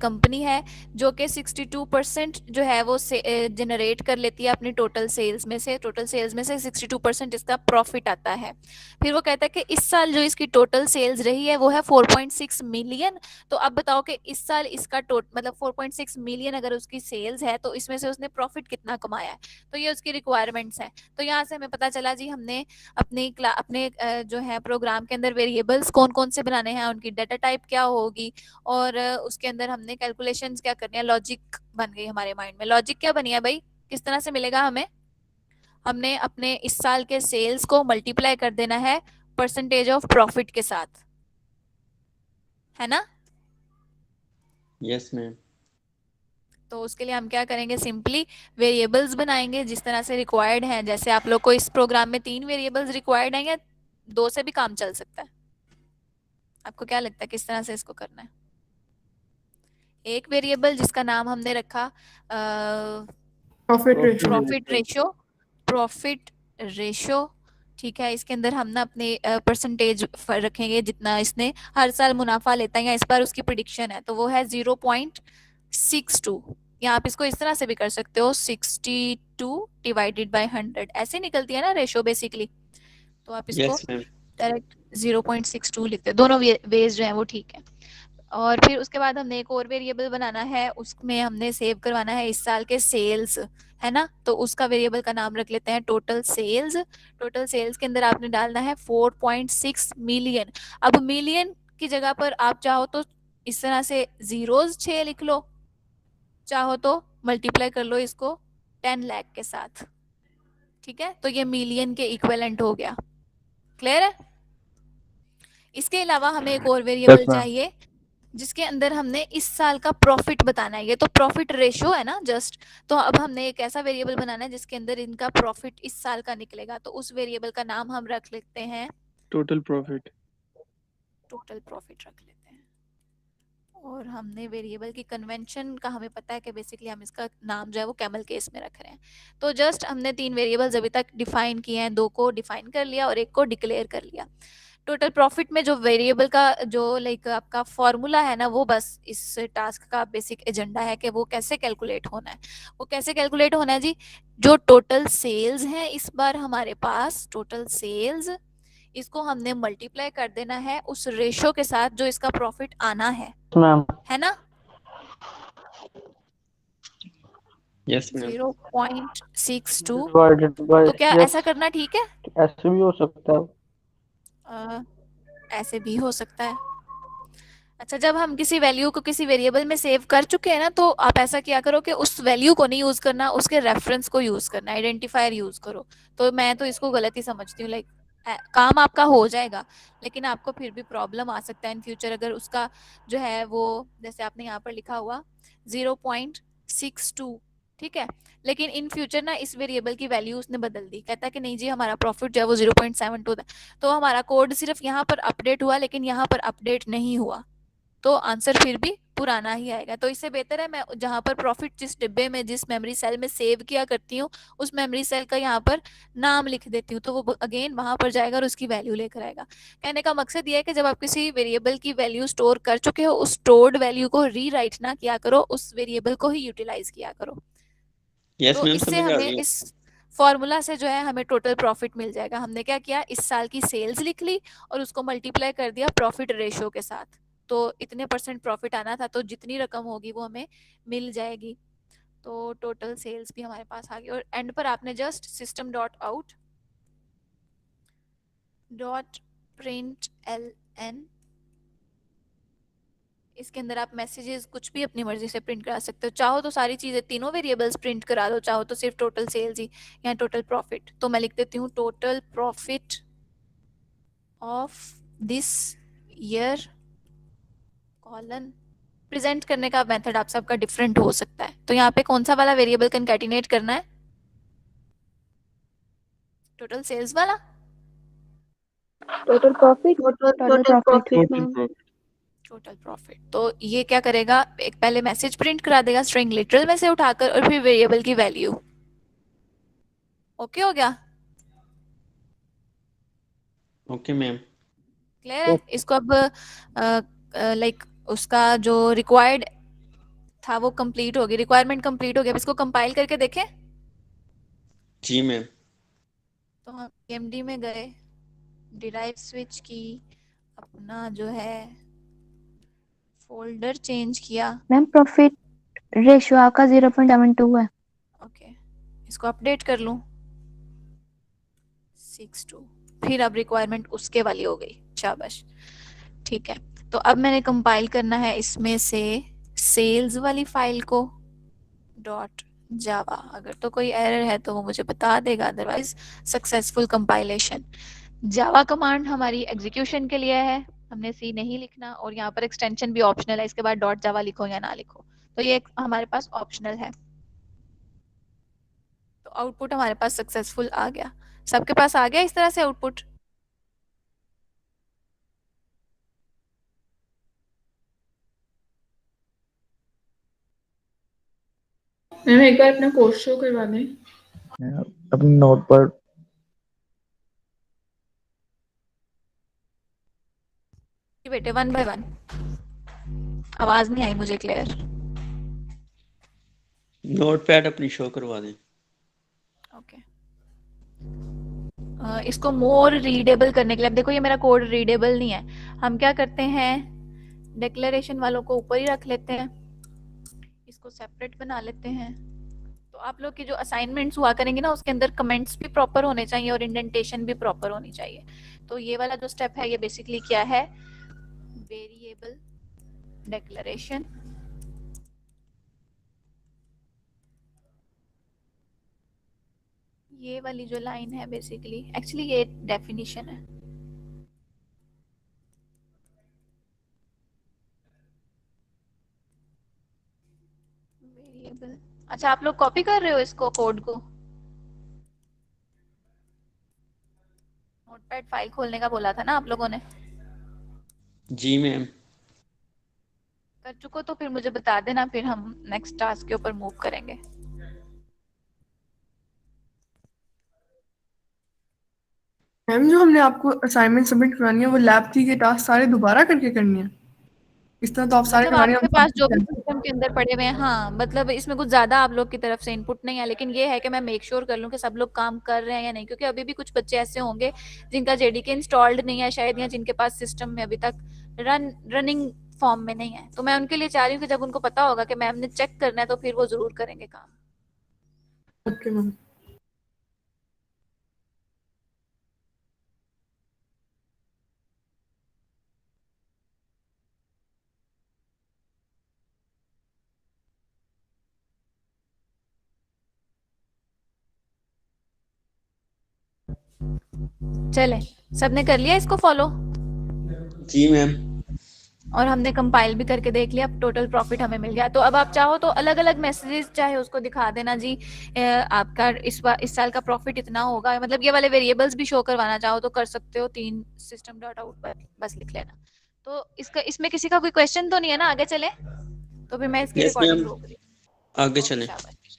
Company है जो कि 62% जो है वो जनरेट कर लेती है अपनी टोटल सेल्स में से। टोटल सेल्स में से 62% इसका प्रॉफिट आता है। फिर वो कहता है कि इस साल जो इसकी टोटल सेल्स रही है वो है 4.6 मिलियन। तो अब बताओ कि इस साल इसका मतलब 4.6 मिलियन अगर उसकी सेल्स है तो इसमें से उसने प्रॉफिट कितना कमाया है। तो ये उसकी रिक्वायरमेंट्स हैं। तो यहाँ से हमें पता चला जी हमने अपने जो है प्रोग्राम के अंदर वेरिएबल्स कौन कौन से बनाने हैं, उनकी डाटा टाइप क्या होगी, और उसके अंदर हमने कैलकुलेशंस क्या करनी है। लॉजिक बन गई हमारे माइंड में। लॉजिक क्या बनी है भाई, किस तरह से मिलेगा हमें, हमने अपने इस साल के सेल्स को मल्टीप्लाई कर देना है परसेंटेज ऑफ प्रॉफिट के साथ, है ना। Yes ma'am. तो उसके लिए हम क्या करेंगे, सिंपली वेरिएबल्स बनाएंगे जिस तरह से रिक्वायर्ड हैं। जैसे आप लोग को इस प्रोग्राम में 3 वेरिएबल्स रिक्वायर्ड हैं या 2 से भी काम चल सकता है, आपको क्या लगता है किस तरह से इसको करना है। एक वेरिएबल जिसका नाम हमने रखा profit ratio. Profit ratio, profit ratio, ठीक है। इसके अंदर हम ना अपने परसेंटेज रखेंगे जितना इसने हर साल मुनाफा लेता है या इस बार उसकी प्रिडिक्शन है, तो वो है 0.62। या आप इसको इस तरह से भी कर सकते हो 62 डिवाइडेड बाय 100, ऐसे निकलती है ना रेशो बेसिकली। तो आप इसको यस मैम। डायरेक्ट 0.62 लिखते हैं। दोनों वेज जो है वो ठीक है। और फिर उसके बाद हमने एक और वेरिएबल बनाना है, उसमें हमने सेव करवाना है इस साल के सेल्स, है ना। तो उसका वेरिएबल का नाम रख लेते हैं टोटल सेल्स। टोटल सेल्स के अंदर आपने डालना है 4.6 मिलियन। अब मिलियन की जगह पर आप चाहो तो इस तरह से जीरोज 6 लिख लो, चाहो तो मल्टीप्लाई कर लो इसको 10 लाख के साथ, ठीक है। तो ये मिलियन के इक्विवेलेंट हो गया। क्लियर है। इसके अलावा हमें एक और वेरिएबल चाहिए जिसके अंदर हमने इस साल का प्रॉफिट बताना है। ये तो प्रॉफिट रेशो है ना जस्ट। तो अब हमने एक ऐसा वेरिएबल बनाना है जिसके अंदर इनका प्रॉफिट इस साल का निकलेगा। तो उस वेरिएबल का नाम हम रख लेते हैं टोटल प्रॉफिट। टोटल प्रॉफिट रख लेते हैं। और हमने वेरिएबल की कन्वेंशन का हमें पता है कि बेसिकली हम इसका नाम जो है वो कैमल केस में रख रहे हैं। तो जस्ट हमने 3 वेरिएबल्स अभी तक डिफाइन किए हैं, 2 को डिफाइन कर लिया और 1 को डिक्लेयर कर लिया। टोटल प्रॉफिट में जो वेरिएबल का जो लाइक आपका फॉर्मूला है ना, वो बस इस टास्क का बेसिक एजेंडा है कि वो कैसे कैलकुलेट होना है। वो कैसे कैलकुलेट होना है जी, जो टोटल सेल्स है इस बार हमारे पास, टोटल सेल्स, इसको हमने मल्टीप्लाई कर देना है उस रेशो के साथ जो इसका प्रॉफिट आना है, मैम। है ना। Yes ma'am. 0.62। डिवाइडेड बाय, तो क्या यस, ऐसा करना ठीक है। ऐसे भी हो सकता है। ऐसे भी हो सकता है। अच्छा, जब हम किसी वैल्यू को किसी वेरिएबल में सेव कर चुके हैं ना, तो आप ऐसा किया करो कि उस वैल्यू को नहीं यूज करना, उसके रेफरेंस को यूज करना, आइडेंटिफायर यूज करो। तो मैं तो इसको गलत ही समझती हूँ। लाइक काम आपका हो जाएगा लेकिन आपको फिर भी प्रॉब्लम आ सकता है इन फ्यूचर अगर उसका जो है वो, जैसे आपने यहाँ पर लिखा हुआ 0.62, ठीक है। लेकिन इन फ्यूचर ना इस वेरिएबल की वैल्यू उसने बदल दी, कहता है कि नहीं जी हमारा प्रॉफिट जो है वो 0.72 था। तो हमारा कोड सिर्फ यहाँ पर अपडेट हुआ लेकिन यहाँ पर अपडेट नहीं हुआ, तो आंसर फिर भी पुराना ही आएगा। तो इससे बेहतर है मैं जहां पर प्रॉफिट जिस डिब्बे में जिस मेमोरी सेल में सेव किया करती हूँ उस मेमोरी सेल का यहाँ पर नाम लिख देती हूँ, तो वो अगेन वहां पर जाएगा और उसकी वैल्यू लेकर आएगा। कहने का मकसद ये है कि जब आप किसी वेरिएबल की वैल्यू स्टोर कर चुके हो, उस स्टोर्ड वैल्यू को रीराइट ना किया करो, उस वेरिएबल को ही यूटिलाइज किया करो। यस तो मैम, इससे समझ आ हमें गई। इस फॉर्मूला से जो है हमें टोटल प्रॉफिट मिल जाएगा। हमने क्या किया, इस साल की सेल्स लिख ली और उसको मल्टीप्लाई कर दिया प्रॉफिट रेशो के साथ। तो इतने परसेंट प्रॉफिट आना था तो जितनी रकम होगी वो हमें मिल जाएगी। तो टोटल सेल्स भी हमारे पास आ गई और एंड पर आपने just system dot out dot print L N, इसके अंदर आप मैसेजेस कुछ भी अपनी मर्जी से प्रिंट करा सकते हो। चाहो तो सारी चीजें तीनों वेरिएबल्स प्रिंट करा दो, चाहो तो सिर्फ टोटल सेल्स ही या टोटल प्रॉफिट। तो मैं लिख देती हूँ total profit of this year colon. Present करने का मेथड आप सबका डिफरेंट हो सकता है। तो यहाँ पे कौन सा वाला वेरिएबल कंकैटिनेट करना है, टोटल सेल्स वाला, total profit. Total profit. Total profit. तो ये क्या करेगा, एक पहले मैसेज प्रिंट करा देगा स्ट्रिंग लिटरल में से उठाकर और फिर वेरिएबल की वैल्यू। ओके हो गया, ओके मैम। क्लियर है। इसको अब लाइक उसका जो रिक्वायर्ड था वो कंप्लीट हो गई, रिक्वायरमेंट कंप्लीट हो गई। अब इसको कंपाइल करके देखें। जी मैम। तो हम एमडी में गए, डिराइव स्विच की, अपना जो है फोल्डर चेंज किया। मैम प्रॉफिट रेशियो आपका 0.72 है। ओके, इसको अपडेट कर लूं 62, फिर अब रिक्वायरमेंट उसके वाली हो गई, शाबाश। ठीक है, तो अब मैंने कंपाइल करना है इसमें से सेल्स वाली फाइल को डॉट जावा। अगर तो कोई एरर है तो वो मुझे बता देगा, अदरवाइज सक्सेसफुल कंपाइलेशन। जावा कमांड हमारी एग्जीक्यूशन के लिए है, हमने सी नहीं लिखना, और यहाँ पर एक्सटेंशन भी ऑप्शनल है, इसके बाद डॉट जावा लिखो या ना लिखो, तो ये हमारे पास ऑप्शनल है। तो आउटपुट हमारे पास सक्सेसफुल आ गया। सबके पास आ गया इस तरह से आउटपुट? मैम एक बार अपना कोड शो करवा दें। अपने नोट पर जी बेटे, 1 बाय 1। आवाज नहीं आई मुझे क्लियर। नोटपैड अपनी शो करवा दें। ओके, इसको मोर रीडेबल करने के लिए, अब देखो ये मेरा कोड रीडेबल नहीं है, हम क्या करते हैं, डिक्लेरेशन वालों को ऊपर ही रख लेते हैं, इसको सेपरेट बना लेते हैं। तो आप लोग की जो असाइनमेंट्स हुआ करेंगे ना, उसके अंदर कमेंट्स भी प्रॉपर होने चाहिए और इंडेंटेशन भी प्रॉपर होनी चाहिए। तो ये वाला जो स्टेप है, ये बेसिकली क्या है, वेरिएबल डिक्लेरेशन, ये वाली जो लाइन है बेसिकली, एक्चुअली ये डेफिनेशन है। वेरिएबल, अच्छा आप लोग कॉपी कर रहे हो इसको, कोड को? नोटपैड फाइल खोलने का बोला था ना आप लोगों ने? जी मैम। कर चुको तो फिर मुझे बता देना, फिर हम नेक्स्ट टास्क के ऊपर मूव करेंगे। मैम जो हमने आपको असाइनमेंट सबमिट करवानी है वो लैब थी के टास्क सारे दोबारा करके करनी है? इस तरह तो आप सारे मतलब करवा रही आपके हैं। पास जो भी सिस्टम के अंदर पड़े हुए हैं, हाँ मतलब इसमें कुछ ज्यादा आप लोग की तरफ से इनपुट नहीं है, लेकिन ये है कि मैं मेक श्योर कर लूं कि सब लोग काम कर रहे हैं या नहीं, क्योंकि अभी भी कुछ बच्चे ऐसे होंगे जिनका जेडीके इंस्टॉल्ड नहीं है शायद, या जिनके पास सिस्टम में अभी तक रनिंग फॉर्म में नहीं है। तो मैं उनके लिए चाह रही हूँ कि जब उनको पता होगा कि मैम ने चेक करना है तो फिर वो जरूर करेंगे काम। Okay ma'am. चले, सबने कर लिया इसको फॉलो? जी मैम। और हमने कंपाइल भी करके देख लिया, अब टोटल प्रॉफिट हमें मिल गया। तो अब आप चाहो तो अलग अलग मैसेजेस चाहे उसको दिखा देना जी, आपका इस साल का प्रॉफिट इतना होगा, मतलब ये वाले वेरिएबल्स भी शो करवाना चाहो तो कर सकते हो, 3 सिस्टम डॉट आउट पर बस लिख लेना। तो इसका, इसमें किसी का कोई क्वेश्चन तो नहीं है ना? आगे चले तो फिर मैं इसकी यस रिकॉर्डिंग मैम, रोक रही हूँ। आगे ओके, चलें। शाबाश।